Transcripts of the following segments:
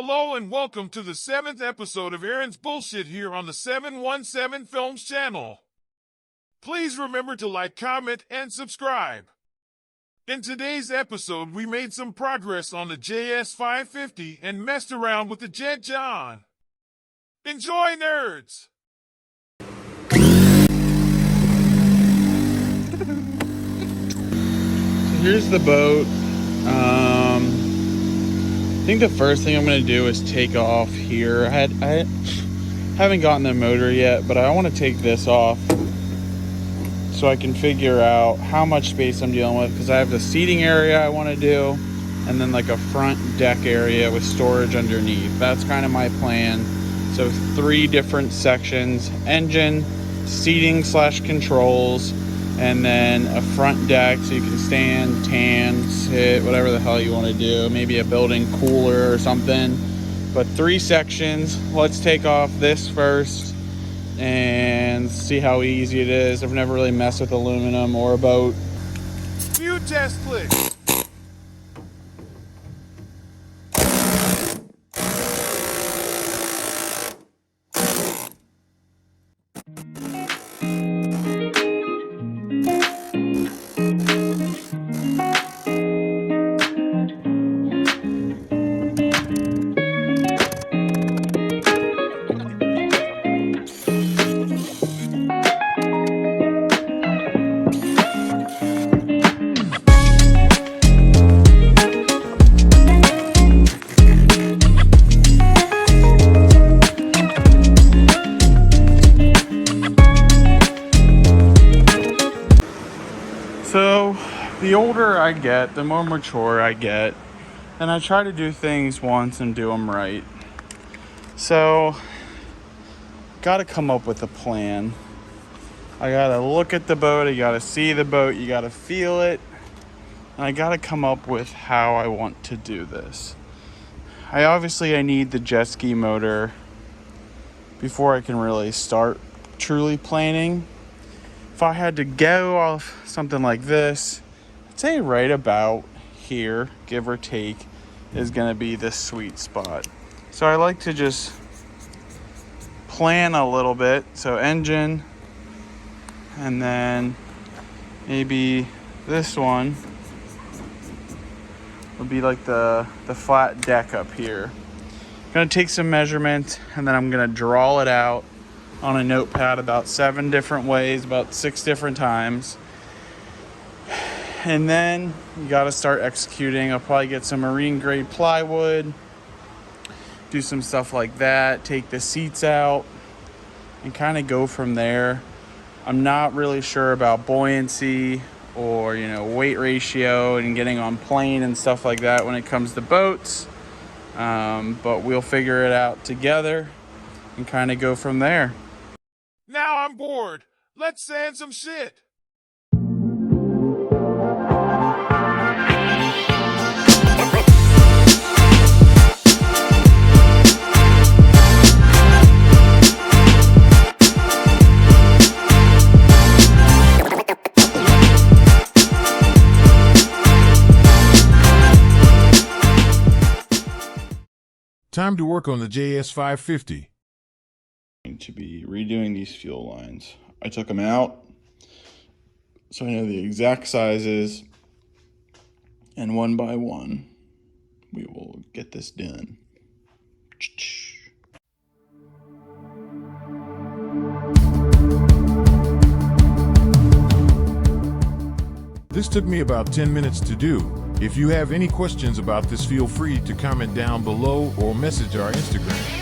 Hello and welcome to the 7th episode of Aaron's Bullshit here on the 717 Films channel. Please remember to like, comment, and subscribe. In today's episode, we made some progress on the JS550 and messed around with the Jet John. Enjoy, nerds! So here's the boat. I think the first thing I'm going to do is take off here. I haven't gotten the motor yet, but I want to take this off so I can figure out how much space I'm dealing with, because I have the seating area I want to do and then like a front deck area with storage underneath. That's kind of my plan. So 3 different sections: engine, seating / controls, and then a front deck so you can stand, tan, sit, whatever the hell you want to do. Maybe a building cooler or something. But 3 sections. Let's take off this first and see how easy it is. I've never really messed with aluminum or a boat. Few test clicks. So the older I get, the more mature I get, and I try to do things once and do them right. So got to come up with a plan. I got to look at the boat, I got to see the boat, you got to feel it, and I got to come up with how I want to do this. I need the jet ski motor before I can really start truly planning. If I had to go off something like this, I'd say right about here, give or take, is going to be the sweet spot. So I like to just plan a little bit. So engine, and then maybe this one would be like the flat deck up here. I'm going to take some measurements, and then I'm going to draw it out on a notepad about 7 different ways, about 6 different times. And then you got to start executing. I'll probably get some marine grade plywood, do some stuff like that, take the seats out, and kind of go from there. I'm not really sure about buoyancy or, weight ratio and getting on plane and stuff like that when it comes to boats. But we'll figure it out together and kind of go from there. Now I'm bored. Let's sand some shit. Time to work on the JS550. To be redoing these fuel lines. I took them out so I know the exact sizes, and one by one we will get this done. This took me about 10 minutes to do. If you have any questions about this, feel free to comment down below or message our Instagram.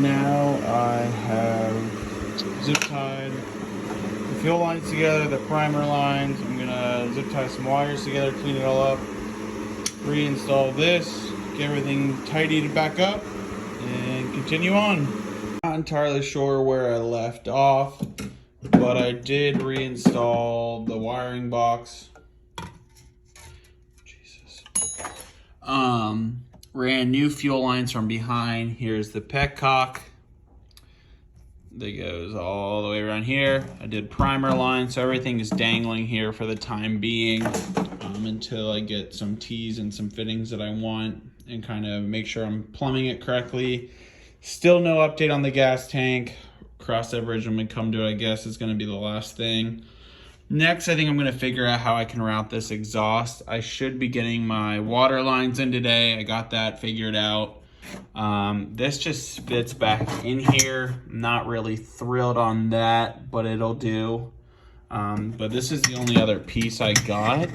Now I have zip tied the fuel lines together, the primer lines. I'm gonna zip tie some wires together, clean it all up, reinstall this, get everything tidied back up, and continue on. Not entirely sure where I left off, but I did reinstall the wiring box. Jeez. Ran new fuel lines from behind. Here's the petcock that goes all the way around here. I did primer line, so everything is dangling here for the time being, until I get some T's and some fittings that I want and kind of make sure I'm plumbing it correctly. Still no update on the gas tank. Cross that bridge when we come to it, I guess, is going to be the last thing. Next, I think I'm going to figure out how I can route this exhaust. I should be getting my water lines in today. I got that figured out. This just spits back in here. Not really thrilled on that, but it'll do. But this is the only other piece I got.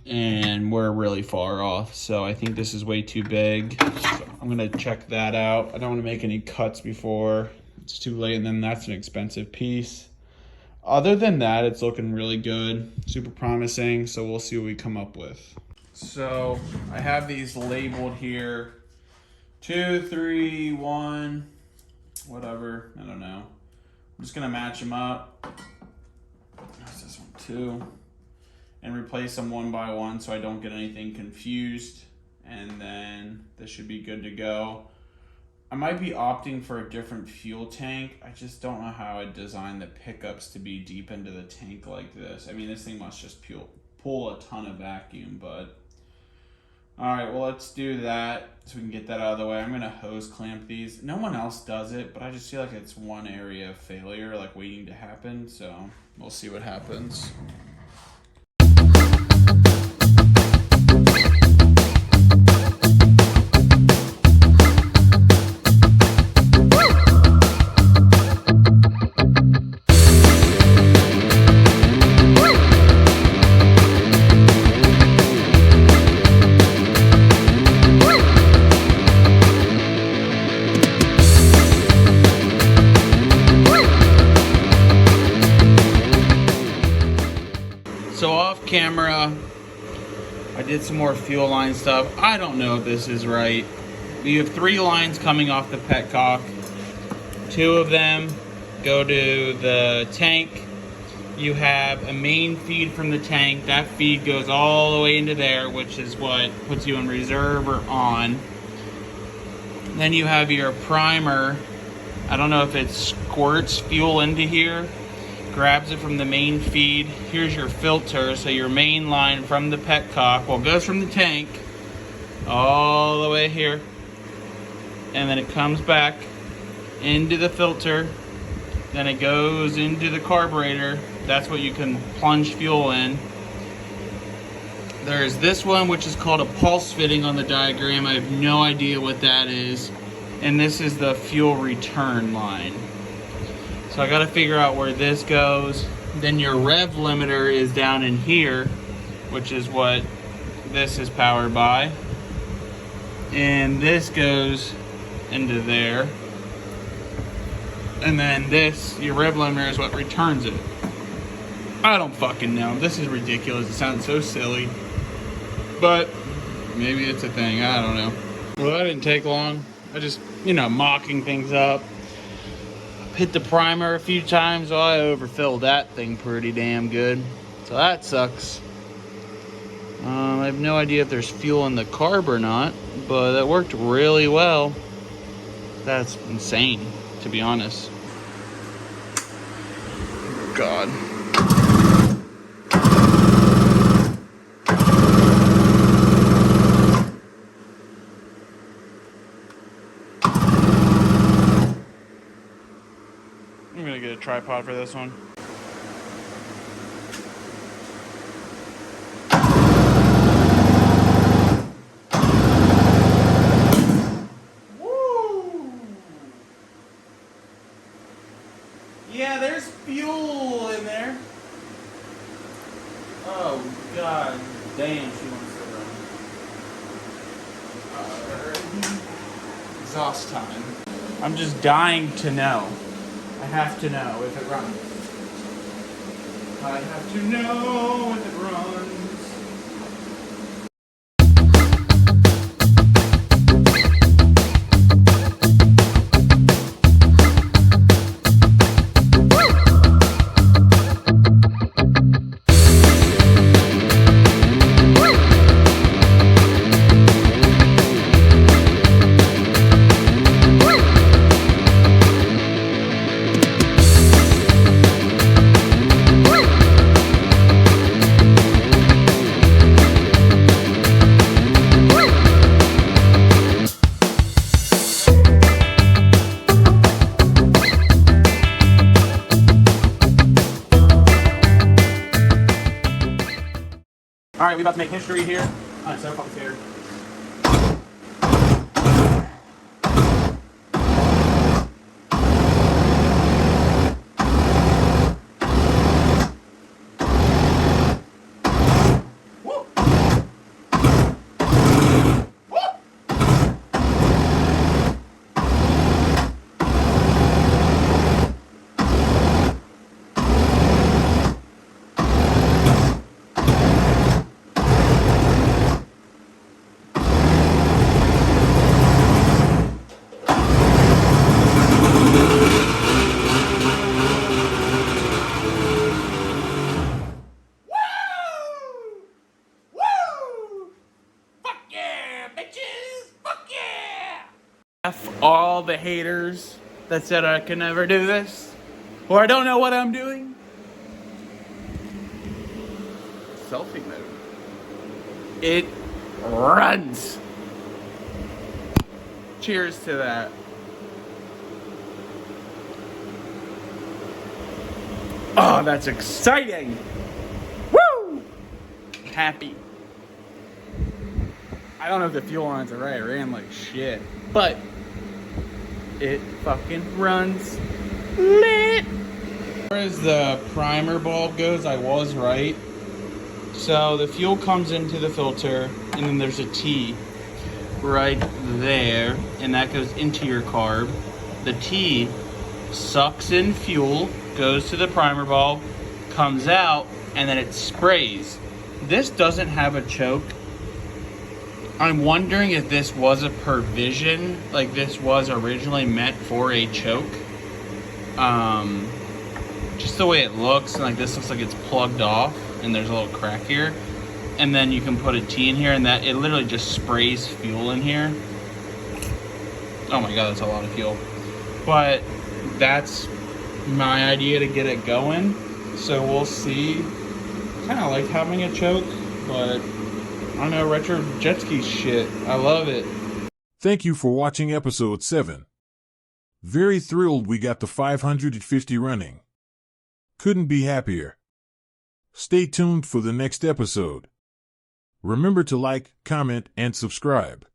And we're really far off, so I think this is way too big. So I'm going to check that out. I don't want to make any cuts before it's too late, and then that's an expensive piece. Other than that, it's looking really good, super promising, so we'll see what we come up with. So I have these labeled here, 2, 3, 1, whatever, I don't know. I'm just gonna match them up. That's this one, 2, and replace them one by one so I don't get anything confused, and then this should be good to go. I might be opting for a different fuel tank. I just don't know how I'd design the pickups to be deep into the tank like this. I mean, this thing must just pull a ton of vacuum, but... Alright, well, let's do that so we can get that out of the way. I'm going to hose clamp these. No one else does it, but I just feel like it's one area of failure, like waiting to happen, so we'll see what happens. So off camera, I did some more fuel line stuff. I don't know if this is right. You have 3 lines coming off the petcock. 2 of them go to the tank. You have a main feed from the tank. That feed goes all the way into there, which is what puts you in reserve or on. Then you have your primer. I don't know if it squirts fuel into here, grabs it from the main feed. Here's your filter, so your main line from the petcock, well, goes from the tank all the way here, and then it comes back into the filter, then it goes into the carburetor. That's what you can plunge fuel in. There's this one, which is called a pulse fitting on the diagram. I have no idea what that is. And this is the fuel return line. So I gotta figure out where this goes. Then your rev limiter is down in here, which is what this is powered by. And this goes into there. And then this, your rev limiter, is what returns it. I don't fucking know. This is ridiculous. It sounds so silly. But maybe it's a thing. I don't know. Well, that didn't take long. I just, mocking things up. Hit the primer a few times. Well, I overfilled that thing pretty damn good. So that sucks. I have no idea if there's fuel in the carb or not, but that worked really well. That's insane, to be honest. God. I'm gonna get a tripod for this one. Woo! Yeah, there's fuel in there. Oh god damn, she wants to run. Exhaust time. I'm just dying to know. I have to know if it runs. I have to know if it runs. Alright, we about to make history here. I'm so fucking scared. F all the haters that said I could never do this, or I don't know what I'm doing. Selfie mode. It runs. Cheers to that. Oh, that's exciting. Woo! Happy. I don't know if the fuel lines are right. I ran like shit. But it fucking runs lit. As far as the primer bulb goes, I was right. So the fuel comes into the filter, and then there's a T right there, and that goes into your carb. The T sucks in fuel, goes to the primer bulb, comes out, and then it sprays. This doesn't have a choke. I'm wondering if this was a provision, like this was originally meant for a choke. Just the way it looks, and like this looks like it's plugged off, and there's a little crack here. And then you can put a T in here, and that it literally just sprays fuel in here. Oh my god, that's a lot of fuel. But that's my idea to get it going. So we'll see. Kind of like having a choke, but I don't know, retro jet ski shit. I love it. Thank you for watching episode 7. Very thrilled we got the 550 running. Couldn't be happier. Stay tuned for the next episode. Remember to like, comment, and subscribe.